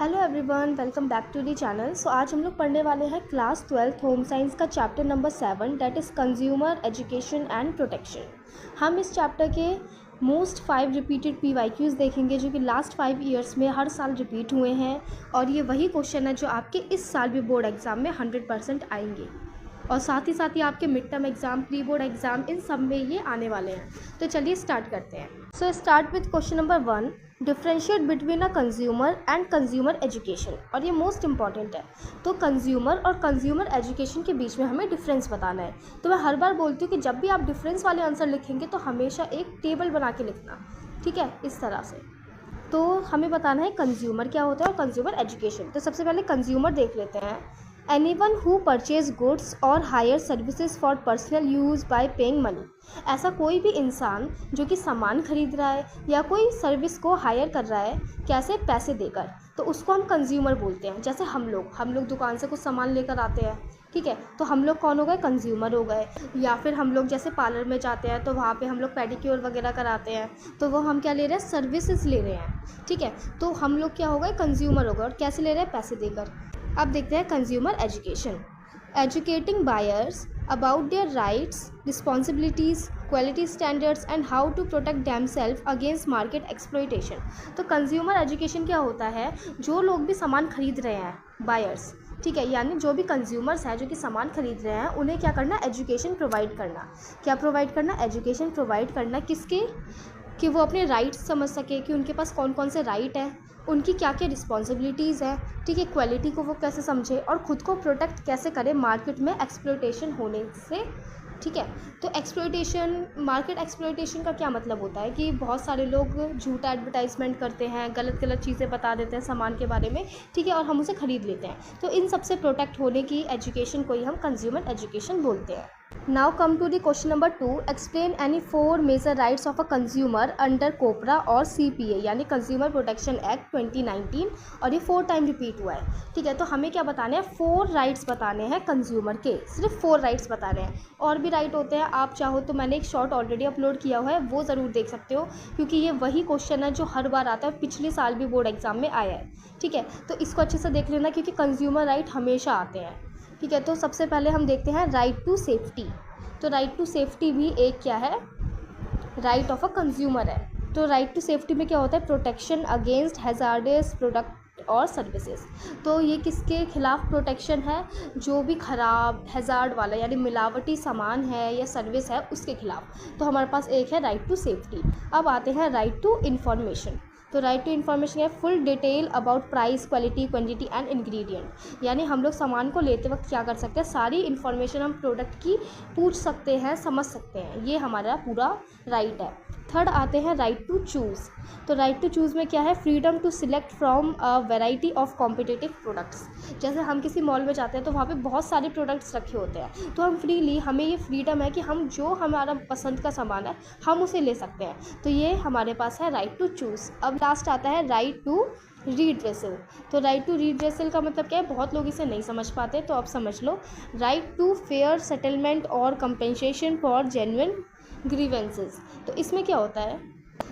Hello everyone, welcome back to the channel. So आज हम लोग पढ़ने वाले हैं क्लास 12 होम साइंस का chapter number 7 that is consumer education and protection. हम इस चैप्टर के मोस्ट 5 रिपीटेड PYQs देखेंगे जो कि लास्ट 5 ईयर्स में हर साल रिपीट हुए हैं, और ये वही क्वेश्चन है जो आपके इस साल भी बोर्ड एग्ज़ाम में 100% आएंगे, और साथ ही आपके mid term exam, pre board exam, इन सब में ये आने वाले हैं। तो चलिए स्टार्ट करते हैं। So start with question number 1, differentiate between a consumer and consumer education. और ये मोस्ट इंपॉर्टेंट है। तो कंज्यूमर और कंज्यूमर एजुकेशन के बीच में हमें डिफरेंस बताना है। तो मैं हर बार बोलती हूँ कि जब भी आप डिफरेंस वाले आंसर लिखेंगे तो हमेशा एक टेबल बना के लिखना, ठीक है, इस तरह से। तो हमें बताना है कंज्यूमर क्या होता है और कंज्यूमर एजुकेशन। तो सबसे पहले कंज्यूमर देख लेते हैं। एनीवन हु परचेज गुड्स और hire services for personal use by paying money. ऐसा कोई भी इंसान जो कि सामान खरीद रहा है या कोई सर्विस को हायर कर रहा है, कैसे, पैसे देकर, तो उसको हम कंज्यूमर बोलते हैं। जैसे हम लोग दुकान से कुछ सामान लेकर आते हैं, ठीक है, तो हम लोग कौन हो गए, कंज्यूमर हो गए। या फिर हम लोग जैसे पार्लर में जाते हैं तो वहाँ पे हम लोग पेडिक्योर वगैरह कराते हैं, तो वो हम क्या ले रहे हैं, सर्विसेज ले रहे हैं, ठीक है। तो हम लोग क्या हो गए, कंज्यूमर हो गए। और कैसे ले रहे हैं, पैसे देकर। अब देखते हैं consumer education. Educating buyers about their rights, responsibilities, quality standards and how to protect themself against market exploitation. तो कंज्यूमर एजुकेशन क्या होता है, जो लोग भी सामान खरीद रहे हैं, बायर्स, ठीक है, यानी जो भी कंज्यूमर्स हैं जो कि सामान खरीद रहे हैं, उन्हें क्या करना, एजुकेशन प्रोवाइड करना। क्या प्रोवाइड करना, एजुकेशन प्रोवाइड करना। किसके, कि वो अपने राइट्स समझ सके कि उनके पास कौन कौन से राइट हैं, उनकी क्या क्या रिस्पॉन्सिबिलिटीज़ हैं, ठीक है, क्वालिटी को वो कैसे समझे और ख़ुद को प्रोटेक्ट कैसे करे मार्केट में एक्सप्लॉयटेशन होने से, ठीक है। तो एक्सप्लॉयटेशन, मार्केट एक्सप्लॉयटेशन का क्या मतलब होता है कि बहुत सारे लोग झूठा एडवर्टाइजमेंट करते हैं, गलत चीज़ें बता देते हैं सामान के बारे में, ठीक है, और हम उसे ख़रीद लेते हैं। तो इन सब से प्रोटेक्ट होने की एजुकेशन को ही हम कंज्यूमर एजुकेशन बोलते हैं। Now come to the question number 2, explain any 4 major rights of a consumer under COPRA और CPA यानी कंज्यूमर प्रोटेक्शन एक्ट 2019, और ये 4 टाइम रिपीट हुआ है, ठीक है। तो हमें क्या बताने हैं, 4 राइट्स बताने हैं कंज्यूमर के, सिर्फ 4 राइट्स बताने हैं। और भी राइट होते हैं, आप चाहो तो मैंने एक शॉर्ट ऑलरेडी अपलोड किया हुआ है, वो ज़रूर देख सकते हो, क्योंकि ये वही क्वेश्चन है जो हर बार आता है, पिछले साल भी बोर्ड एग्जाम में आया है, ठीक है। तो इसको अच्छे से देख लेना क्योंकि कंज्यूमर राइट हमेशा आते हैं, ठीक है। तो सबसे पहले हम देखते हैं राइट टू सेफ्टी। तो राइट टू सेफ्टी भी एक क्या है, राइट ऑफ अ कंज्यूमर है। तो राइट टू सेफ्टी में क्या होता है, प्रोटेक्शन अगेंस्ट हैजार्डस प्रोडक्ट और सर्विसेज। तो ये किसके खिलाफ प्रोटेक्शन है, जो भी ख़राब, हैजार्ड वाला यानी मिलावटी सामान है या सर्विस है, उसके खिलाफ। तो हमारे पास एक है राइट टू सेफ्टी। अब आते हैं राइट टू इंफॉर्मेशन। तो राइट टू इन्फॉर्मेशन है full detail about price, quality, quantity and ingredient. यानी हम लोग सामान को लेते वक्त क्या कर सकते हैं, सारी इन्फॉर्मेशन हम प्रोडक्ट की पूछ सकते हैं, समझ सकते हैं, ये हमारा पूरा राइट है। थर्ड आते हैं राइट टू चूज़। तो राइट टू चूज़ में क्या है, freedom to select from a variety of competitive products. जैसे हम किसी मॉल में जाते हैं तो वहाँ पे बहुत सारे प्रोडक्ट्स रखे होते हैं, तो हम फ्रीली, हमें ये फ्रीडम है कि हम जो हमारा पसंद का सामान है हम उसे ले सकते हैं। तो ये हमारे पास है राइट टू चूज़। अब लास्ट आता है राइट टू रीड्रेसल। तो राइट टू रीड्रेसल का मतलब क्या है, बहुत लोग इसे नहीं समझ पाते, तो अब समझ लो। राइट टू फेयर सेटलमेंट और कंपेंसेशन फॉर जेन्युइन ग्रीवेंसेस। तो इसमें क्या होता है,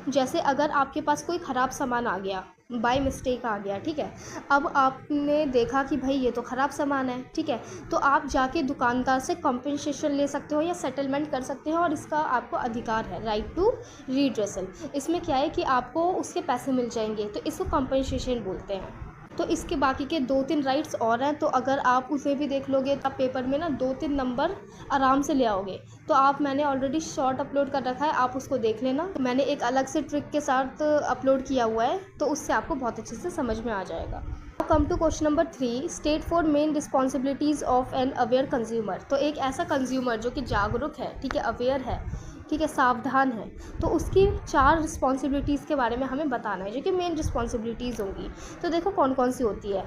जैसे अगर आपके पास कोई ख़राब सामान आ गया, बाय मिस्टेक आ गया, ठीक है, अब आपने देखा कि भाई ये तो ख़राब सामान है, ठीक है, तो आप जाके दुकानदार से कॉम्पेंसेशन ले सकते हो या सेटलमेंट कर सकते हो, और इसका आपको अधिकार है, राइट टू रीड्रेसल। इसमें क्या है कि आपको उसके पैसे मिल जाएंगे, तो इसको कॉम्पेंसेशन बोलते हैं। तो इसके बाकी के 2-3 राइट्स और हैं, तो अगर आप उसे भी देख लोगे तो आप पेपर में ना 2-3 नंबर आराम से ले आओगे। तो मैंने ऑलरेडी शॉर्ट अपलोड कर रखा है, आप उसको देख लेना। मैंने एक अलग से ट्रिक के साथ अपलोड किया हुआ है, तो उससे आपको बहुत अच्छे से समझ में आ जाएगा। Come to question number 3, state 4 main responsibilities of an aware consumer. तो एक ऐसा कंज्यूमर जो कि जागरूक है, ठीक है, अवेयर है, ठीक है, सावधान है, तो उसकी 4 रिस्पॉन्सिबिलिटीज़ के बारे में हमें बताना है, जो कि मेन रिस्पॉन्सिबिलिटीज़ होंगी। तो देखो कौन कौन सी होती है।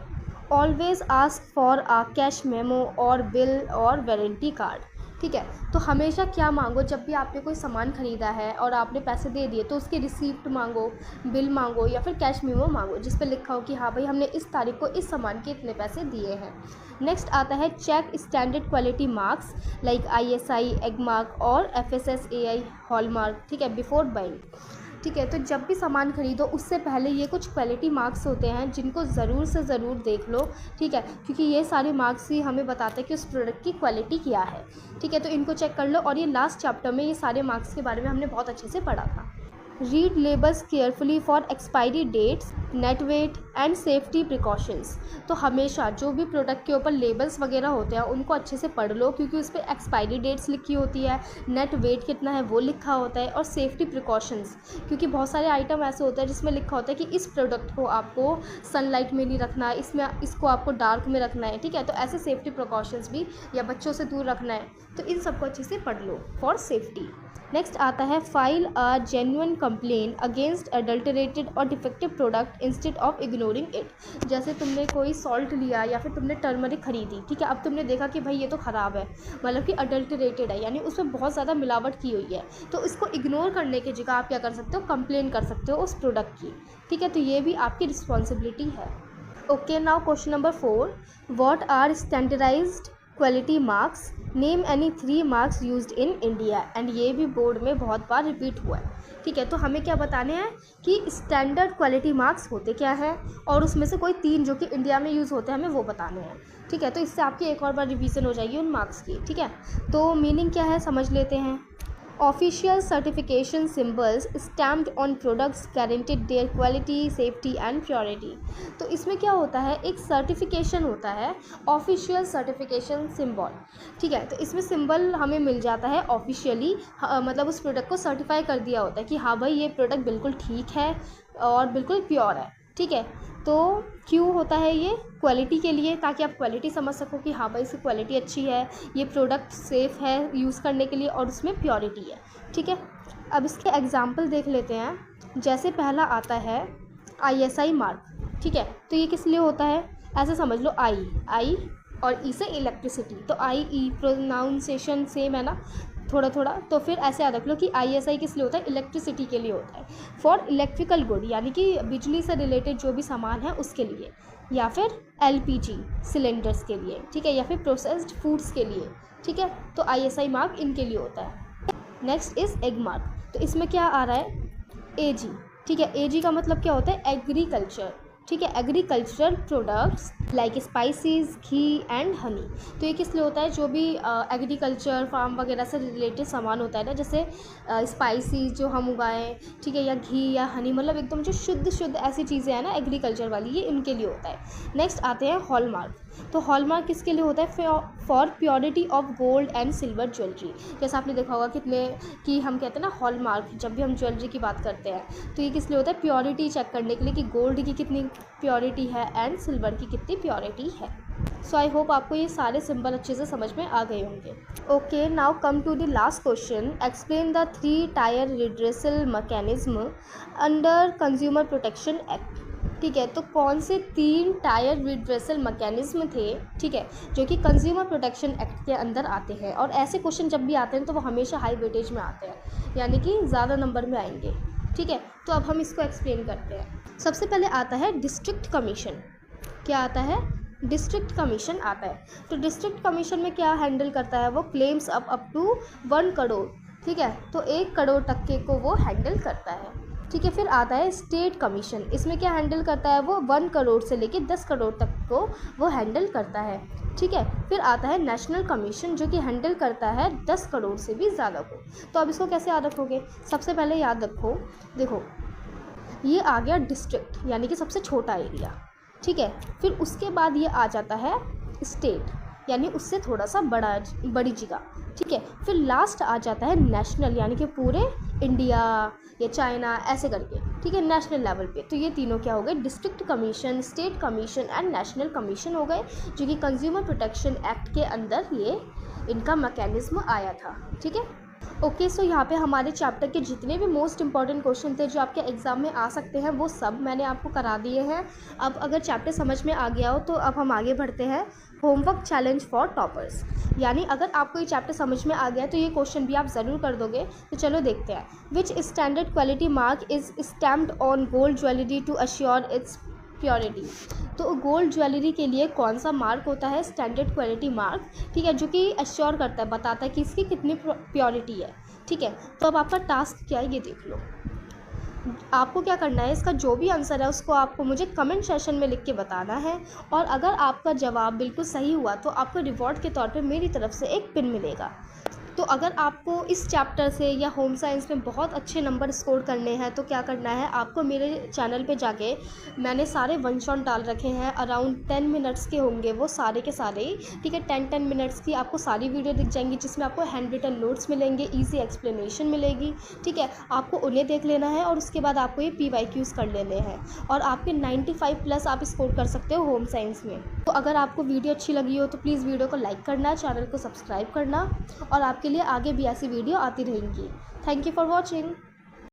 Always ask for a cash memo और बिल और वारंटी कार्ड, ठीक है। तो हमेशा क्या मांगो, जब भी आपने कोई सामान ख़रीदा है और आपने पैसे दे दिए, तो उसकी रिसीप्ट मांगो, बिल मांगो या फिर कैश मेमो मांगो, जिस पे लिखा हो कि हाँ भाई हमने इस तारीख को इस सामान के इतने पैसे दिए हैं। नेक्स्ट आता है check standard quality marks like ISI, Agmark और FSSAI हॉलमार्क, ठीक है, बिफोर बाइंग। ठीक है। तो जब भी सामान खरीदो उससे पहले ये कुछ क्वालिटी मार्क्स होते हैं जिनको ज़रूर से ज़रूर देख लो, ठीक है, क्योंकि ये सारे मार्क्स ही हमें बताते हैं कि उस प्रोडक्ट की क्वालिटी क्या है, ठीक है। तो इनको चेक कर लो। और ये लास्ट चैप्टर में ये सारे मार्क्स के बारे में हमने बहुत अच्छे से पढ़ा था। Read labels carefully for expiry dates, net weight and safety precautions. तो हमेशा जो भी प्रोडक्ट के ऊपर लेबल्स वगैरह होते हैं उनको अच्छे से पढ़ लो, क्योंकि उस पर एक्सपायरी डेट्स लिखी होती है, नेट वेट कितना है वो लिखा होता है, और सेफ्टी प्रिकॉशंस, क्योंकि बहुत सारे आइटम ऐसे होते हैं जिसमें लिखा होता है कि इस प्रोडक्ट को आपको सनलाइट में नहीं रखना है, इसको आपको डार्क में रखना है, ठीक है। तो ऐसे सेफ्टी प्रिकॉशंस भी, या बच्चों से दूर रखना है, तो इन सबको अच्छे से पढ़ लो फॉर सेफ्टी। नेक्स्ट आता है file a genuine complaint against adulterated और defective product instead of ignoring it. जैसे तुमने कोई सॉल्ट लिया या फिर तुमने टर्मरिक खरीदी, ठीक है, अब तुमने देखा कि भाई ये तो ख़राब है, मतलब कि अडल्टरेटेड है, यानी उसमें बहुत ज़्यादा मिलावट की हुई है, तो इसको इग्नोर करने की जगह आप क्या कर सकते हो, कंप्लेन कर सकते हो उस प्रोडक्ट की, ठीक है। तो ये भी आपकी रिस्पॉन्सिबिलिटी है। Okay, now question number 4, what are standardized quality marks, name any 3 marks used in India. And ये भी बोर्ड में बहुत बार रिपीट हुआ है, ठीक है। तो हमें क्या बताने हैं कि स्टैंडर्ड क्वालिटी मार्क्स होते क्या है, और उसमें से कोई 3 जो कि इंडिया में यूज़ होते हैं हमें वो बताने हैं, ठीक है। तो इससे आपकी एक और बार रिवीजन हो जाएगी उन मार्क्स की, ठीक है। तो मीनिंग क्या है समझ लेते हैं। Official certification symbols stamped on products guaranteed there quality, safety and purity. तो इसमें क्या होता है, एक सर्टिफिकेशन होता है, ऑफिशियल सर्टिफिकेशन सिंबल, ठीक है। तो इसमें सिंबल हमें मिल जाता है ऑफिशियली, मतलब उस प्रोडक्ट को सर्टिफाई कर दिया होता है कि हाँ भाई ये प्रोडक्ट बिल्कुल ठीक है और बिल्कुल प्योर है, ठीक है। तो क्यों होता है ये, क्वालिटी के लिए, ताकि आप क्वालिटी समझ सको कि हाँ भाई इसकी क्वालिटी अच्छी है, ये प्रोडक्ट सेफ़ है यूज़ करने के लिए, और उसमें प्योरिटी है, ठीक है। अब इसके एग्जांपल देख लेते हैं। जैसे पहला आता है ISI मार्क, ठीक है। तो ये किस लिए होता है, ऐसे समझ लो, आई और ई से इलेक्ट्रिसिटी, तो IE प्रोनाउंसिएशन सेम है ना थोड़ा थोड़ा, तो फिर ऐसे याद रख लो कि ISI किस लिए होता है, इलेक्ट्रिसिटी के लिए होता है, फॉर इलेक्ट्रिकल गुड, यानी कि बिजली से रिलेटेड जो भी सामान है उसके लिए, या फिर LPG सिलेंडर्स के लिए, ठीक है, या फिर प्रोसेस्ड फूड्स के लिए, ठीक है। तो ISI मार्क इनके लिए होता है। Next is egg mark. तो इसमें क्या आ रहा है, AG, ठीक है। AG का मतलब क्या होता है, एग्रीकल्चर, ठीक है, agricultural products like spices, ghee and honey. तो ये किस लिए होता है, जो भी एग्रीकल्चर फार्म वगैरह से रिलेटेड सामान होता है ना, जैसे स्पाइसेस जो हम उगाएं, ठीक है, या घी या हनी, मतलब एकदम जो शुद्ध ऐसी चीज़ें हैं ना एग्रीकल्चर वाली, ये इनके लिए होता है। नेक्स्ट आते हैं हॉलमार्क। तो हॉलमार्क किसके लिए होता है, for purity of gold and silver jewellery. जैसे आपने देखा होगा कितने कि हम कहते हैं ना हॉलमार्क, जब भी हम ज्वेलरी की बात करते हैं तो ये किस लिए होता है, प्योरिटी चेक करने के लिए कि गोल्ड की कितनी प्योरिटी है एंड सिल्वर की कितनी प्योरिटी है। सो आई होप आपको ये सारे सिंबल अच्छे से समझ में आ गए होंगे। Okay, now come to the last question, explain the 3 tier redressal mechanism under consumer protection act. ठीक है, तो कौन से 3 टायर रिड्रेसल मैकेनिज्म थे, ठीक है, जो कि कंज्यूमर प्रोटेक्शन एक्ट के अंदर आते हैं। और ऐसे क्वेश्चन जब भी आते हैं तो वो हमेशा हाई वेटेज में आते हैं, यानी कि ज़्यादा नंबर में आएंगे, ठीक है। तो अब हम इसको एक्सप्लेन करते हैं। सबसे पहले आता है डिस्ट्रिक्ट कमीशन। क्या आता है, डिस्ट्रिक्ट कमीशन आता है। तो डिस्ट्रिक्ट कमीशन में क्या हैंडल करता है, वो क्लेम्स अप टू 1 करोड़, ठीक है, तो 1 करोड़ तक के को वो हैंडल करता है, ठीक है। फिर आता है स्टेट कमीशन। इसमें क्या हैंडल करता है, वो 1 करोड़ से लेके 10 करोड़ तक को वो हैंडल करता है, ठीक है। फिर आता है नेशनल कमीशन, जो कि हैंडल करता है 10 करोड़ से भी ज़्यादा को। तो अब इसको कैसे याद रखोगे, सबसे पहले याद रखो, देखो ये आ गया डिस्ट्रिक्ट, यानी कि सबसे छोटा एरिया, ठीक है। फिर उसके बाद ये आ जाता है स्टेट, यानी उससे थोड़ा सा बड़ी जगह, ठीक है। फिर लास्ट आ जाता है नेशनल, यानी कि पूरे इंडिया या चाइना ऐसे करके, ठीक है, नेशनल लेवल पे। तो ये तीनों क्या हो गए, district commission, state commission and national commission हो गए, जो कि कंज्यूमर प्रोटेक्शन एक्ट के अंदर ये इनका मैकेनिज्म आया था, ठीक है। ओके, सो यहाँ पे हमारे चैप्टर के जितने भी मोस्ट इंपॉर्टेंट क्वेश्चन थे जो आपके एग्ज़ाम में आ सकते हैं वो सब मैंने आपको करा दिए हैं। अब अगर चैप्टर समझ में आ गया हो तो अब हम आगे बढ़ते हैं होमवर्क चैलेंज फॉर टॉपर्स। यानी अगर आपको ये चैप्टर समझ में आ गया तो ये क्वेश्चन भी आप ज़रूर कर दोगे। तो चलो देखते हैं। Which standard quality mark is stamped on gold jewellery to assure its purity. तो गोल्ड ज्वेलरी के लिए कौन सा मार्क होता है, स्टैंडर्ड क्वालिटी मार्क, ठीक है, जो कि अश्योर करता है, बताता है कि इसकी कितनी प्योरिटी है, ठीक है। तो अब आपका टास्क क्या है ये देख लो। आपको क्या करना है, इसका जो भी आंसर है उसको आपको मुझे कमेंट सेशन में लिख के बताना है, और अगर आपका जवाब बिल्कुल सही हुआ तो आपको रिवॉर्ड के तौर पे मेरी तरफ से एक पिन मिलेगा। तो अगर आपको इस चैप्टर से या होम साइंस में बहुत अच्छे नंबर स्कोर करने हैं तो क्या करना है, आपको मेरे चैनल पे जाके मैंने सारे वन शॉट डाल रखे हैं, अराउंड 10 मिनट्स के होंगे वो सारे के सारे, ठीक है। 10 मिनट्स की आपको सारी वीडियो दिख जाएंगी, जिसमें आपको हैंड रिटन नोट्स मिलेंगे, ईजी एक्सप्लेनेशन मिलेगी, ठीक है। आपको उन्हें देख लेना है और उसके बाद आपको ये PYQs कर लेने हैं, और आपके 95 प्लस आप स्कोर कर सकते हो होम साइंस में। तो अगर आपको वीडियो अच्छी लगी हो तो प्लीज़ वीडियो को लाइक करना, चैनल को सब्सक्राइब करना, और आपके लिए आगे भी ऐसी वीडियो आती रहेंगी। Thank you for watching.